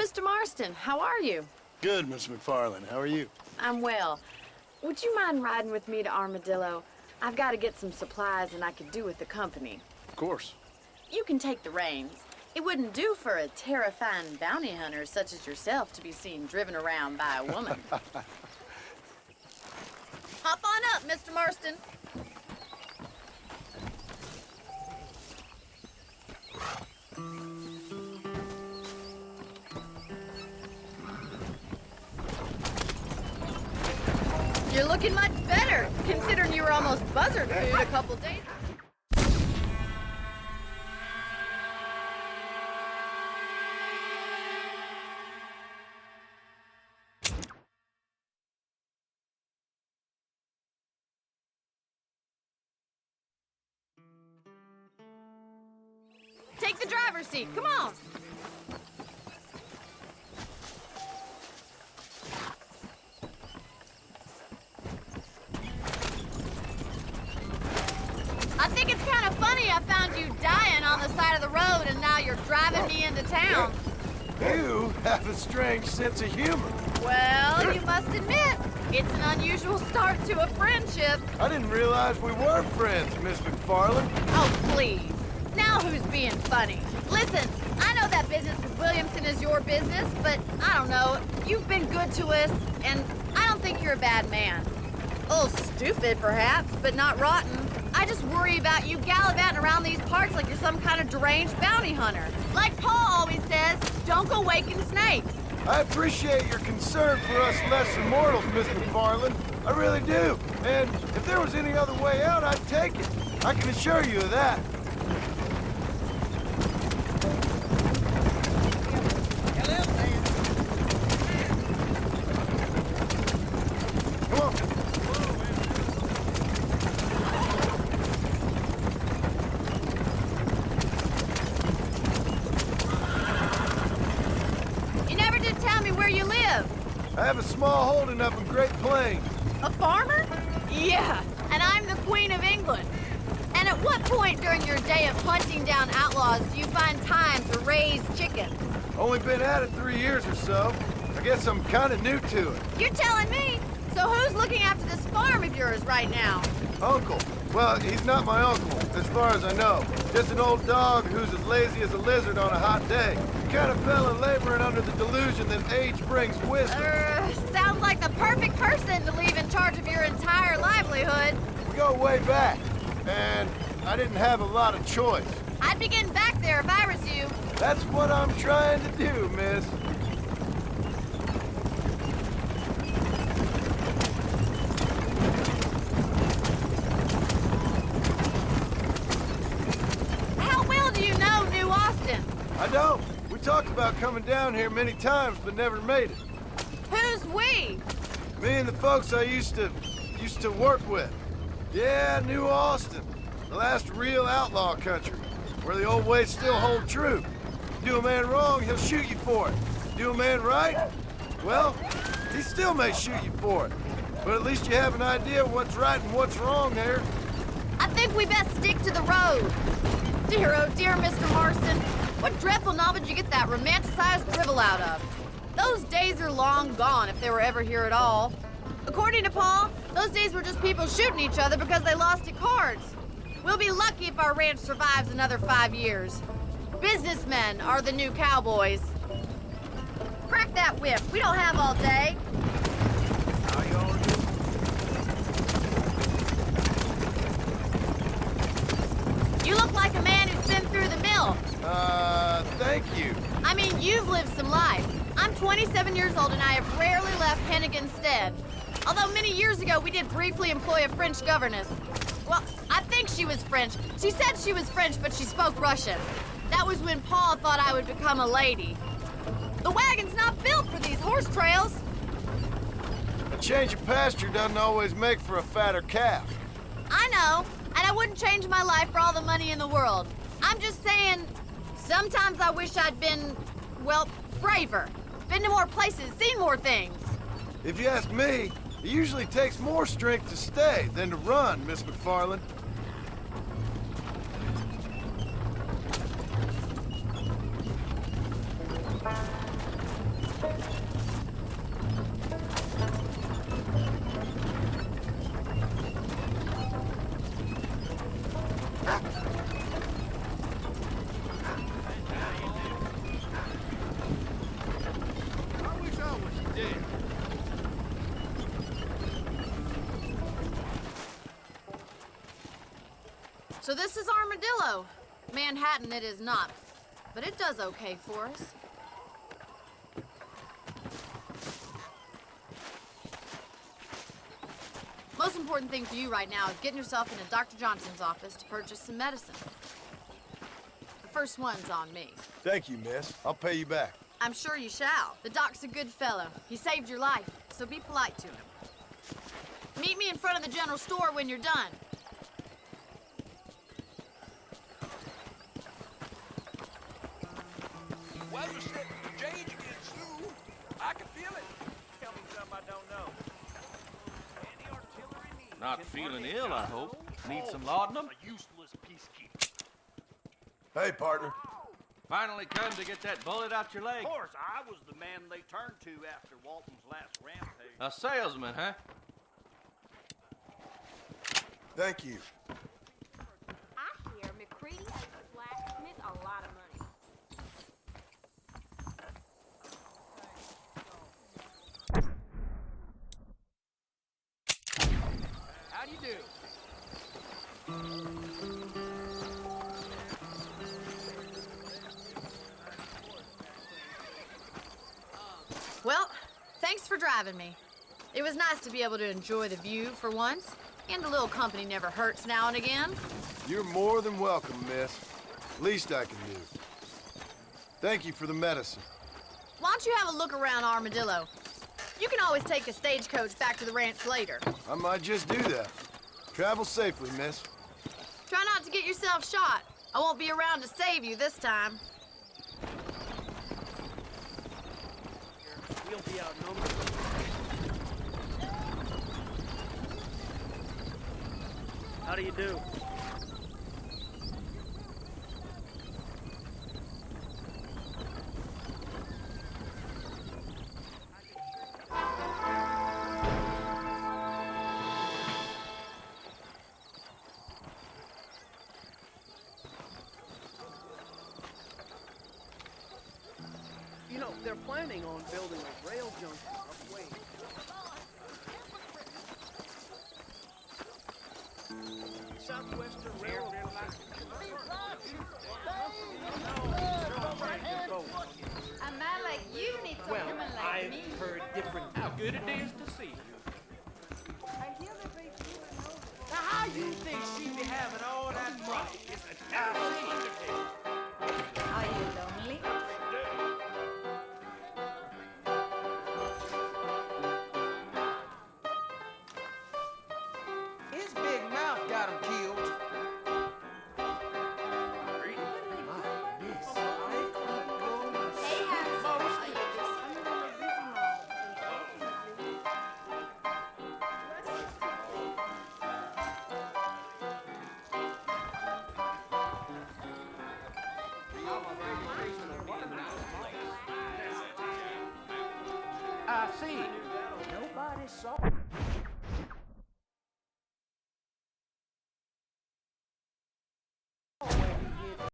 Mr. Marston. How are you? Good, Miss McFarland. How are you? I'm well. Would you mind riding with me to Armadillo? I've got to get some supplies and I could do with the company. Of course. You can take the reins. It wouldn't do for a terrifying bounty hunter such as yourself to be seen driven around by a woman. Hop on up, Mr. Marston. You're looking much better, considering you were almost buzzard food a couple days ago. Take the driver's seat, come on. I think it's kind of funny I found you dying on the side of the road and now you're driving me into town. You have a strange sense of humor. Well, you must admit, it's an unusual start to a friendship. I didn't realize we were friends, Miss McFarland. Oh, please. Now who's being funny? Listen, I know that business with Williamson is your business, but I don't know. You've been good to us, and I don't think you're a bad man. A little stupid, perhaps, but not rotten. I just worry about you gallivanting around these parts like you're some kind of deranged bounty hunter. Like Paul always says, don't go waking snakes. I appreciate your concern for us lesser mortals, Miss McFarland. I really do. And if there was any other way out, I'd take it. I can assure you of that. Come on. You never did tell me where you live. I have a small holding up in Great Plains. A farmer? Yeah, and I'm the Queen of England. And at what point during your day of hunting down outlaws do you find time to raise chickens? Only been at it 3 years or so. I guess I'm kind of new to it. You're telling me? So who's looking after this farm of yours right now? Uncle. Well, he's not my uncle, as far as I know. Just an old dog who's as lazy as a lizard on a hot day. He kind of fell in laboring under the delusion that age brings wisdom. Sounds like the perfect person to leave in charge of your entire livelihood. We go way back, and I didn't have a lot of choice. I'd be getting back there if I was you. That's what I'm trying to do, miss. How well do you know New Austin? I don't. We talked about coming down here many times, but never made it. Who's we? Me and the folks I used to work with. Yeah, New Austin. The last real outlaw country, where the old ways still hold true. Do a man wrong, he'll shoot you for it. Do a man right, well, he still may shoot you for it. But at least you have an idea of what's right and what's wrong there. I think we best stick to the road. Dear, oh dear, Mr. Marston. What dreadful novel did you get that romanticized drivel out of? Those days are long gone, if they were ever here at all. According to Paul, those days were just people shooting each other because they lost at cards. We'll be lucky if our ranch survives another 5 years. Businessmen are the new cowboys. Crack that whip. We don't have all day. How you all doing? You look like a man who's been through the mill. Thank you. I mean, you've lived some life. I'm 27 years old and I have rarely left Hennigan's stead. Although many years ago we did briefly employ a French governess. Well, I think she was French. She said she was French, but she spoke Russian. That was when Paul thought I would become a lady. The wagon's not built for these horse trails. A change of pasture doesn't always make for a fatter calf. I know, and I wouldn't change my life for all the money in the world. I'm just saying, sometimes I wish I'd been, well, braver. Been to more places, seen more things. If you ask me, it usually takes more strength to stay than to run, Miss McFarland. So this is Armadillo. Manhattan it is not, but it does okay for us. Most important thing for you right now is getting yourself into Dr. Johnson's office to purchase some medicine. The first one's on me. Thank you, miss. I'll pay you back. I'm sure you shall. The doc's a good fellow. He saved your life, so be polite to him. Meet me in front of the general store when you're done. Weather set to change again soon. I can feel it. Tell me something I don't know. Any artillery needs. Not feeling ill, I hope. Need some laudanum? A useless peacekeeper. Hey, partner. Finally come to get that bullet out your leg. Of course, I was the man they turned to after Walton's last rampage. A salesman, huh? Thank you. I hear McCready owes the blacksmith a lot of money. How do you do? Well, thanks for driving me. It was nice to be able to enjoy the view for once, and a little company never hurts now and again. You're more than welcome, miss. Least I can do. Thank you for the medicine. Why don't you have a look around Armadillo? You can always take a stagecoach back to the ranch later. I might just do that. Travel safely, miss. Try not to get yourself shot. I won't be around to save you this time. We'll be outnumbered. How do you do? You know, they're planning on building a rail junction upway. Southwestern Railroad. A man like you needs a Well, woman like I've me. heard different. How good it is to see you. Now, how you think she be having all that money? It's a terrible undertaking. Are you lonely? His big mouth got him killed. Hey, handsome. Are you just... I see. Nobody saw.